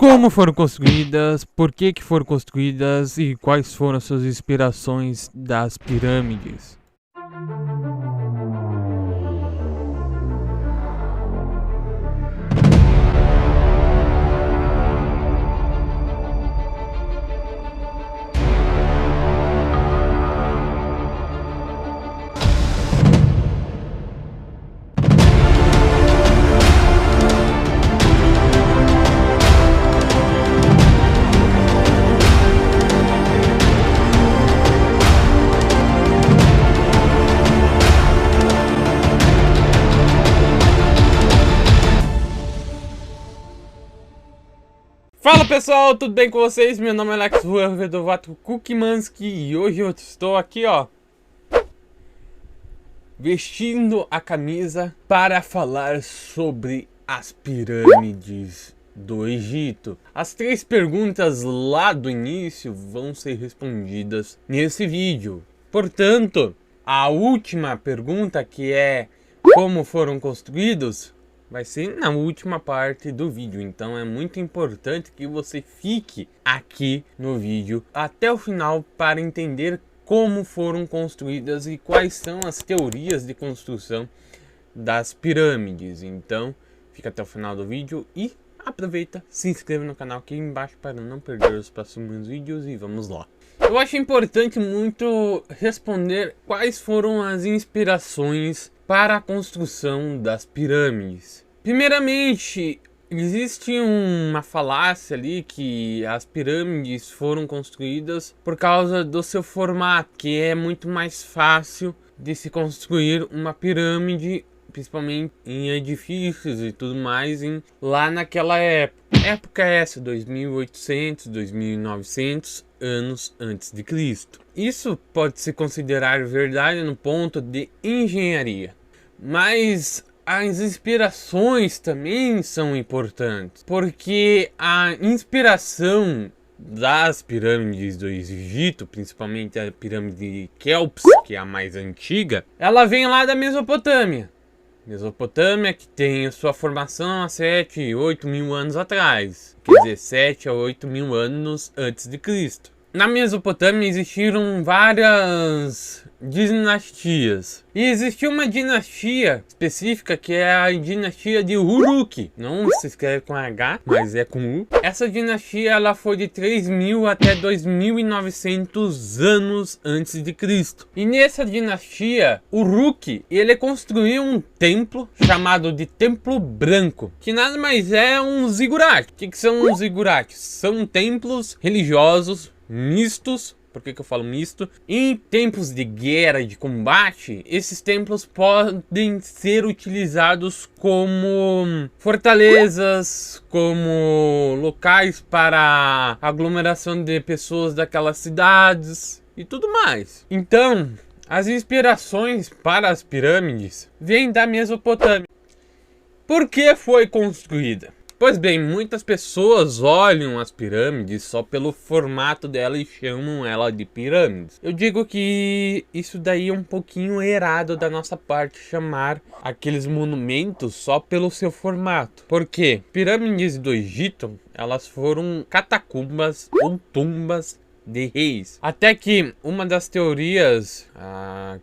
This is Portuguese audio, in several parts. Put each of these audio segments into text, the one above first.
Como foram construídas, por que foram construídas e quais foram as suas inspirações das pirâmides? Fala pessoal, tudo bem com vocês? Meu nome é Alex Vedovato Kukimanski e hoje eu estou aqui, ó, vestindo a camisa para falar sobre as pirâmides do Egito. As 3 perguntas lá do início vão ser respondidas nesse vídeo. Portanto, a última pergunta, que é como foram construídos, vai ser na última parte do vídeo, então é muito importante que você fique aqui no vídeo até o final para entender como foram construídas e quais são as teorias de construção das pirâmides. Então fica até o final do vídeo e aproveita, se inscreva no canal aqui embaixo para não perder os próximos vídeos e vamos lá. Eu acho importante muito responder quais foram as inspirações para a construção das pirâmides. Primeiramente, existe uma falácia ali que as pirâmides foram construídas por causa do seu formato, que é muito mais fácil de se construir uma pirâmide, principalmente em edifícios e tudo mais, lá naquela época. Época essa, 2800, 2900 anos antes de Cristo. Isso pode se considerar verdade no ponto de engenharia, mas as inspirações também são importantes, porque a inspiração das pirâmides do Egito, principalmente a pirâmide de Kéops, que é a mais antiga, ela vem lá da Mesopotâmia. Mesopotâmia, que tem a sua formação há 7, 8 mil anos atrás, quer dizer, 7 a 8 mil anos antes de Cristo. Na Mesopotâmia existiram várias dinastias, e existiu uma dinastia específica que é a dinastia de Uruk. Não se escreve com H, mas é com U. Essa dinastia ela foi de 3.000 até 2.900 anos antes de Cristo. E nessa dinastia, Uruk, ele construiu um templo chamado de Templo Branco, que nada mais é um zigurate. O que são os zigurates? São templos religiosos mistos. Por que eu falo misto? Em tempos de guerra e de combate, esses templos podem ser utilizados como fortalezas, como locais para aglomeração de pessoas daquelas cidades e tudo mais. Então, as inspirações para as pirâmides vêm da Mesopotâmia. Por que foi construída? Pois bem, muitas pessoas olham as pirâmides só pelo formato dela e chamam ela de pirâmides. Eu digo que isso daí é um pouquinho errado da nossa parte, chamar aqueles monumentos só pelo seu formato. Porque pirâmides do Egito, elas foram catacumbas ou tumbas de reis. Até que uma das teorias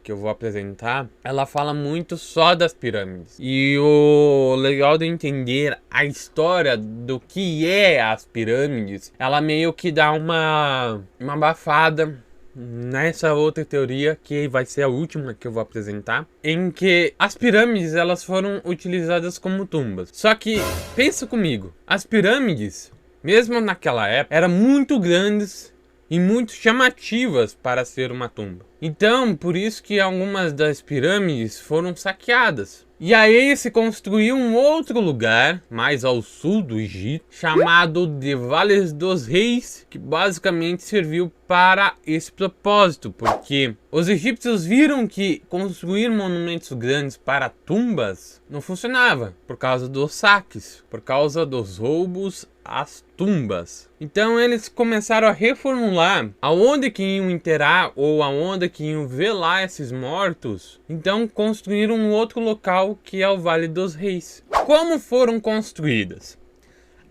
que eu vou apresentar, ela fala muito só das pirâmides. E o legal de entender a história do que é as pirâmides, ela meio que dá uma abafada nessa outra teoria, que vai ser a última que eu vou apresentar, em que as pirâmides elas foram utilizadas como tumbas. Só que, pensa comigo, as pirâmides, mesmo naquela época, eram muito grandes e muito chamativas para ser uma tumba. Então, por isso que algumas das pirâmides foram saqueadas. E aí se construiu um outro lugar, mais ao sul do Egito, chamado de Vales dos Reis, que basicamente serviu para esse propósito, porque os egípcios viram que construir monumentos grandes para tumbas não funcionava, por causa dos saques, por causa dos roubos às tumbas. Então eles começaram a reformular aonde que iam enterrar ou aonde que iam velar esses mortos. Então construíram um outro local, que é o Vale dos Reis. Como foram construídas?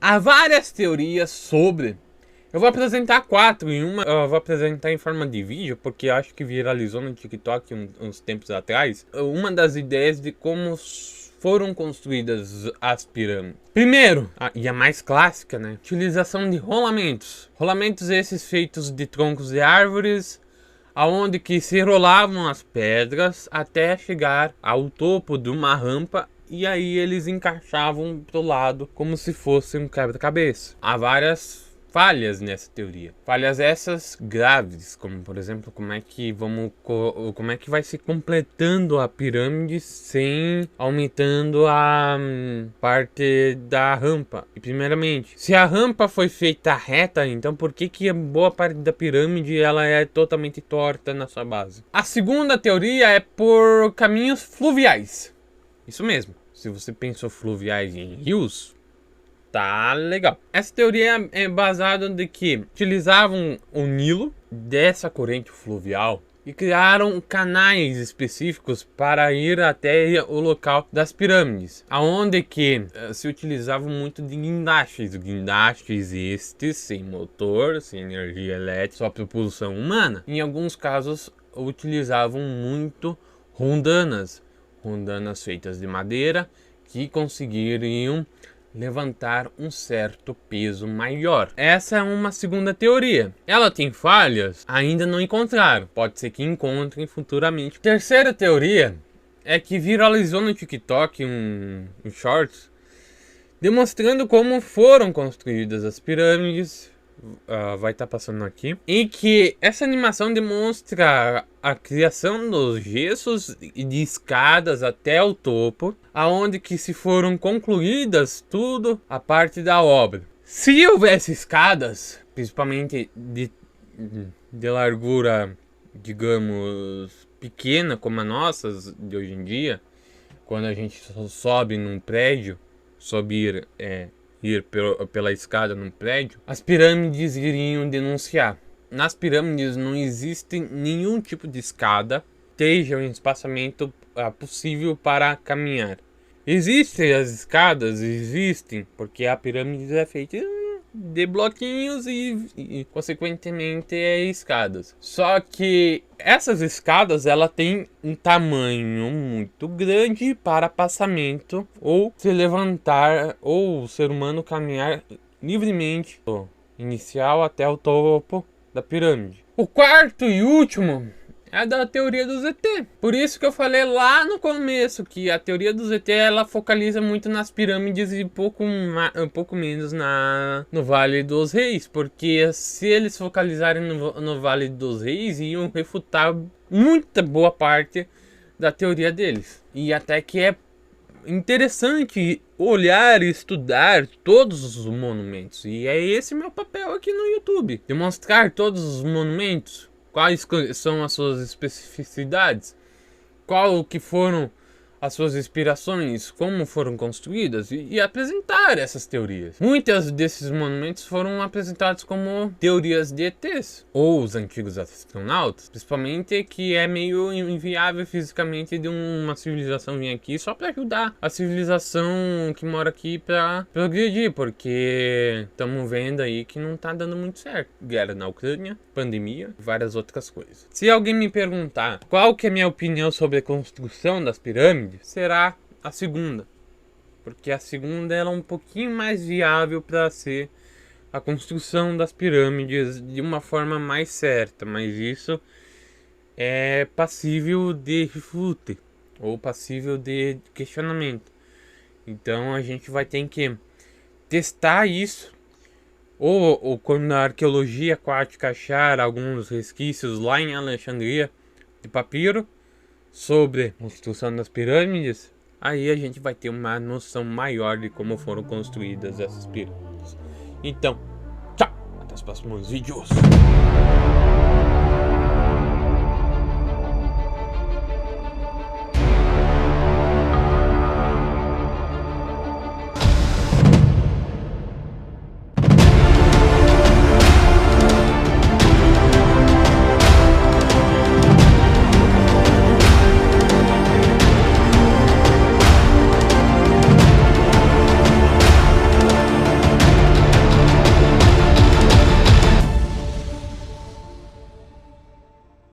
Há várias teorias sobre. Eu vou apresentar 4 e uma eu vou apresentar em forma de vídeo, porque acho que viralizou no TikTok uns tempos atrás. Uma das ideias de como foram construídas as pirâmides. Primeiro, e a mais clássica, né? Utilização de rolamentos. Rolamentos esses feitos de troncos de árvores, aonde que se rolavam as pedras até chegar ao topo de uma rampa. E aí eles encaixavam pro lado como se fosse um quebra-cabeça. Há várias falhas nessa teoria. Falhas essas graves, como por exemplo, como é que vai se completando a pirâmide sem aumentando a parte da rampa. E primeiramente, se a rampa foi feita reta, então por que a boa parte da pirâmide ela é totalmente torta na sua base? A segunda teoria é por caminhos fluviais. Isso mesmo. Se você pensou fluviais em rios, tá legal. Essa teoria é baseada de que utilizavam o Nilo dessa corrente fluvial e criaram canais específicos para ir até o local das pirâmides, aonde que se utilizavam muito de guindastes estes sem motor, sem energia elétrica, só propulsão humana. Em alguns casos utilizavam muito rondanas feitas de madeira que conseguiriam levantar um certo peso maior. Essa é uma segunda teoria. Ela tem falhas? Ainda não encontraram. Pode ser que encontrem futuramente. Terceira teoria é que viralizou no TikTok um shorts demonstrando como foram construídas as pirâmides. Vai estar passando aqui. Em que essa animação demonstra a criação dos gessos e de escadas até o topo, aonde que se foram concluídas tudo a parte da obra. Se houvesse escadas, principalmente de largura, digamos, pequena como as nossas de hoje em dia, quando a gente sobe num prédio, ir pela escada num prédio, as pirâmides iriam denunciar. Nas pirâmides não existe nenhum tipo de escada, esteja um espaçamento possível para caminhar. Existem as escadas, existem, porque a pirâmide é feita de bloquinhos e consequentemente escadas. Só que essas escadas ela tem um tamanho muito grande para passamento ou se levantar ou o ser humano caminhar livremente do inicial até o topo da pirâmide. O quarto e último é a da teoria do ZT. Por isso que eu falei lá no começo que a teoria do ZT ela focaliza muito nas pirâmides e um pouco menos no Vale dos Reis. Porque se eles focalizarem no Vale dos Reis, iam refutar muita boa parte da teoria deles. E até que é interessante olhar e estudar todos os monumentos. E é esse meu papel aqui no YouTube. Demonstrar todos os monumentos. Quais são as suas especificidades? Qual que foram as suas inspirações? Como foram construídas? E apresentar essas teorias. Muitos desses monumentos foram apresentados como teorias de ETs. Ou os antigos astronautas. Principalmente que é meio inviável fisicamente de uma civilização vir aqui só para ajudar a civilização que mora aqui para progredir. Porque estamos vendo aí que não tá dando muito certo. Guerra na Ucrânia, pandemia e várias outras coisas. Se alguém me perguntar qual que é a minha opinião sobre a construção das pirâmides, será a segunda. Porque a segunda ela é um pouquinho mais viável para ser a construção das pirâmides de uma forma mais certa. Mas isso é passível de refute ou passível de questionamento. Então a gente vai ter que testar isso. Ou quando a arqueologia aquática achar alguns resquícios lá em Alexandria de papiro sobre a construção das pirâmides, aí a gente vai ter uma noção maior de como foram construídas essas pirâmides. Então, tchau! Até os próximos vídeos!